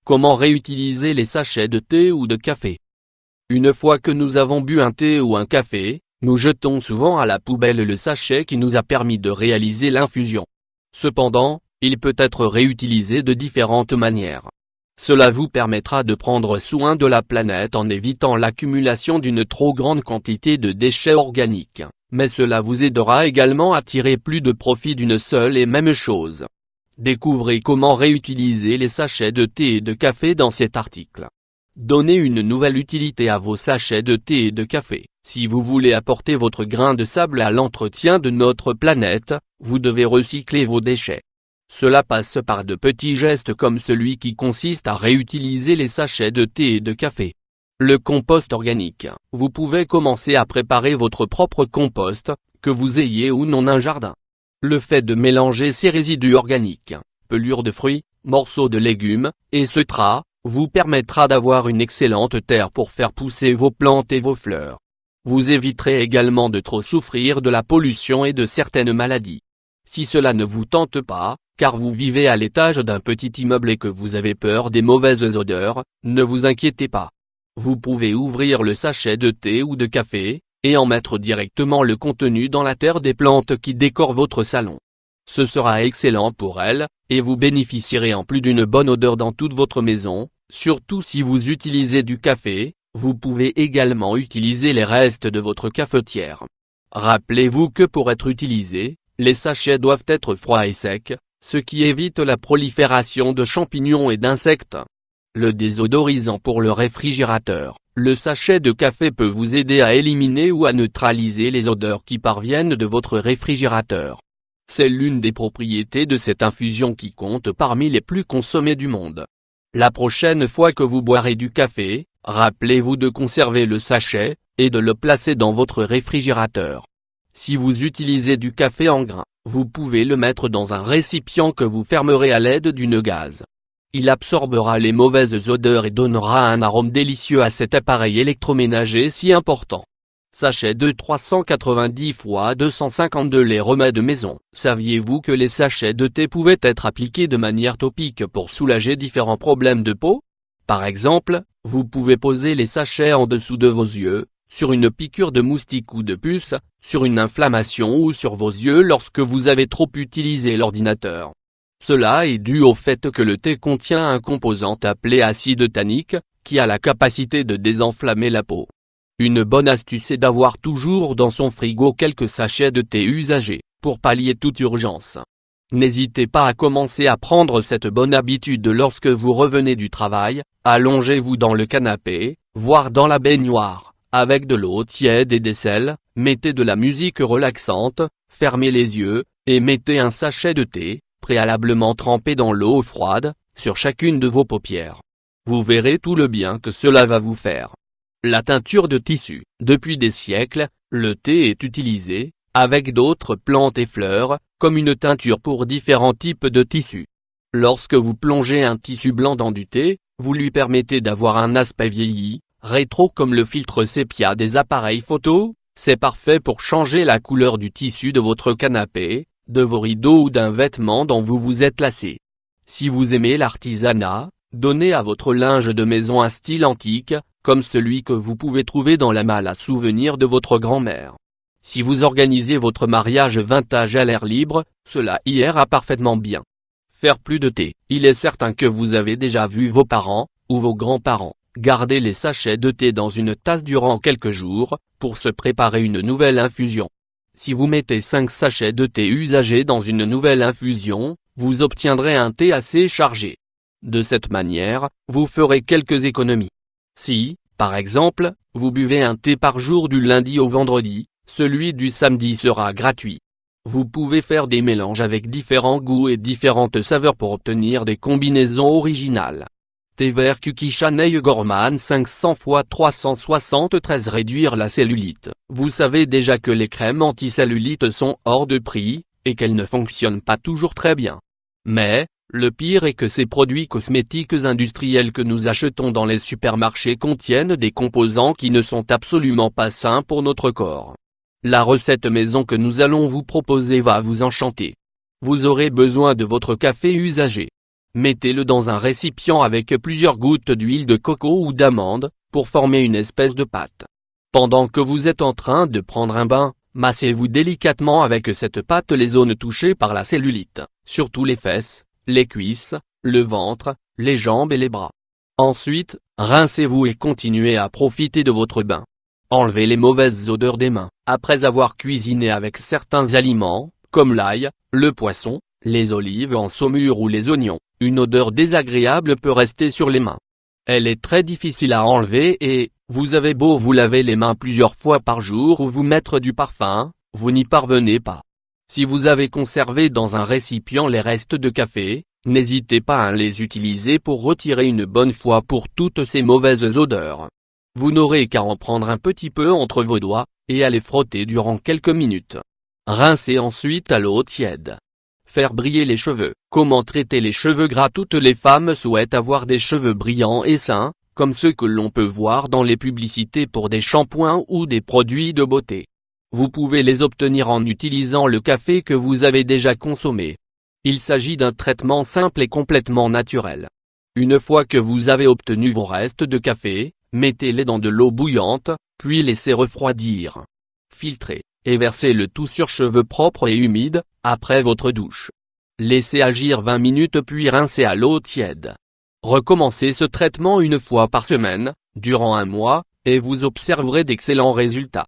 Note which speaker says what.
Speaker 1: Comment réutiliser les sachets de thé ou de café? Une fois que nous avons bu un thé ou un café, nous jetons souvent à la poubelle le sachet qui nous a permis de réaliser l'infusion. Cependant, il peut être réutilisé de différentes manières. Cela vous permettra de prendre soin de la planète en évitant l'accumulation d'une trop grande quantité de déchets organiques, mais cela vous aidera également à tirer plus de profit d'une seule et même chose. Découvrez comment réutiliser les sachets de thé et de café dans cet article. Donnez une nouvelle utilité à vos sachets de thé et de café. Si vous voulez apporter votre grain de sable à l'entretien de notre planète, vous devez recycler vos déchets. Cela passe par de petits gestes comme celui qui consiste à réutiliser les sachets de thé et de café. Le compost organique. Vous pouvez commencer à préparer votre propre compost, que vous ayez ou non un jardin. Le fait de mélanger ces résidus organiques, pelures de fruits, morceaux de légumes, et etc., vous permettra d'avoir une excellente terre pour faire pousser vos plantes et vos fleurs. Vous éviterez également de trop souffrir de la pollution et de certaines maladies. Si cela ne vous tente pas, car vous vivez à l'étage d'un petit immeuble et que vous avez peur des mauvaises odeurs, ne vous inquiétez pas. Vous pouvez ouvrir le sachet de thé ou de café, et en mettre directement le contenu dans la terre des plantes qui décorent votre salon. Ce sera excellent pour elles, et vous bénéficierez en plus d'une bonne odeur dans toute votre maison, surtout si vous utilisez du café. Vous pouvez également utiliser les restes de votre cafetière. Rappelez-vous que pour être utilisés, les sachets doivent être froids et secs, ce qui évite la prolifération de champignons et d'insectes. Le désodorisant pour le réfrigérateur. Le sachet de café peut vous aider à éliminer ou à neutraliser les odeurs qui parviennent de votre réfrigérateur. C'est l'une des propriétés de cette infusion qui compte parmi les plus consommées du monde. La prochaine fois que vous boirez du café, rappelez-vous de conserver le sachet, et de le placer dans votre réfrigérateur. Si vous utilisez du café en grains, vous pouvez le mettre dans un récipient que vous fermerez à l'aide d'une gaze. Il absorbera les mauvaises odeurs et donnera un arôme délicieux à cet appareil électroménager si important. Sachet de 390 x 252 Les remèdes maison. Saviez-vous que les sachets de thé pouvaient être appliqués de manière topique pour soulager différents problèmes de peau? Par exemple, vous pouvez poser les sachets en dessous de vos yeux, sur une piqûre de moustique ou de puce, sur une inflammation ou sur vos yeux lorsque vous avez trop utilisé l'ordinateur. Cela est dû au fait que le thé contient un composant appelé acide tannique, qui a la capacité de désenflammer la peau. Une bonne astuce est d'avoir toujours dans son frigo quelques sachets de thé usagés, pour pallier toute urgence. N'hésitez pas à commencer à prendre cette bonne habitude lorsque vous revenez du travail. Allongez-vous dans le canapé, voire dans la baignoire, avec de l'eau tiède et des sels, mettez de la musique relaxante, fermez les yeux, et mettez un sachet de thé, préalablement trempé dans l'eau froide, sur chacune de vos paupières. Vous verrez tout le bien que cela va vous faire. La teinture de tissu. Depuis des siècles, le thé est utilisé, avec d'autres plantes et fleurs, comme une teinture pour différents types de tissus. Lorsque vous plongez un tissu blanc dans du thé, vous lui permettez d'avoir un aspect vieilli, rétro comme le filtre sépia des appareils photo. C'est parfait pour changer la couleur du tissu de votre canapé, de vos rideaux ou d'un vêtement dont vous vous êtes lassé. Si vous aimez l'artisanat, donnez à votre linge de maison un style antique, comme celui que vous pouvez trouver dans la malle à souvenirs de votre grand-mère. Si vous organisez votre mariage vintage à l'air libre, cela ira parfaitement bien. Faire plus de thé. Il est certain que vous avez déjà vu vos parents, ou vos grands-parents, garder les sachets de thé dans une tasse durant quelques jours, pour se préparer une nouvelle infusion. Si vous mettez 5 sachets de thé usagés dans une nouvelle infusion, vous obtiendrez un thé assez chargé. De cette manière, vous ferez quelques économies. Si, par exemple, vous buvez un thé par jour du lundi au vendredi, celui du samedi sera gratuit. Vous pouvez faire des mélanges avec différents goûts et différentes saveurs pour obtenir des combinaisons originales. Thé vert Kuki Chanel Gorman 500 x 373 Réduire la cellulite. Vous savez déjà que les crèmes anti-cellulite sont hors de prix, et qu'elles ne fonctionnent pas toujours très bien. Mais, le pire est que ces produits cosmétiques industriels que nous achetons dans les supermarchés contiennent des composants qui ne sont absolument pas sains pour notre corps. La recette maison que nous allons vous proposer va vous enchanter. Vous aurez besoin de votre café usagé. Mettez-le dans un récipient avec plusieurs gouttes d'huile de coco ou d'amande, pour former une espèce de pâte. Pendant que vous êtes en train de prendre un bain, massez-vous délicatement avec cette pâte les zones touchées par la cellulite, surtout les fesses, les cuisses, le ventre, les jambes et les bras. Ensuite, rincez-vous et continuez à profiter de votre bain. Enlevez les mauvaises odeurs des mains. Après avoir cuisiné avec certains aliments, comme l'ail, le poisson, les olives en saumure ou les oignons, une odeur désagréable peut rester sur les mains. Elle est très difficile à enlever et, vous avez beau vous laver les mains plusieurs fois par jour ou vous mettre du parfum, vous n'y parvenez pas. Si vous avez conservé dans un récipient les restes de café, n'hésitez pas à les utiliser pour retirer une bonne fois pour toutes ces mauvaises odeurs. Vous n'aurez qu'à en prendre un petit peu entre vos doigts, et à les frotter durant quelques minutes. Rincez ensuite à l'eau tiède. Faire briller les cheveux. Comment traiter les cheveux gras? Toutes les femmes souhaitent avoir des cheveux brillants et sains, comme ceux que l'on peut voir dans les publicités pour des shampoings ou des produits de beauté. Vous pouvez les obtenir en utilisant le café que vous avez déjà consommé. Il s'agit d'un traitement simple et complètement naturel. Une fois que vous avez obtenu vos restes de café, mettez-les dans de l'eau bouillante, puis laissez refroidir. Filtrez, et versez le tout sur cheveux propres et humides, après votre douche. Laissez agir 20 minutes puis rincez à l'eau tiède. Recommencez ce traitement une fois par semaine, durant un mois, et vous observerez d'excellents résultats.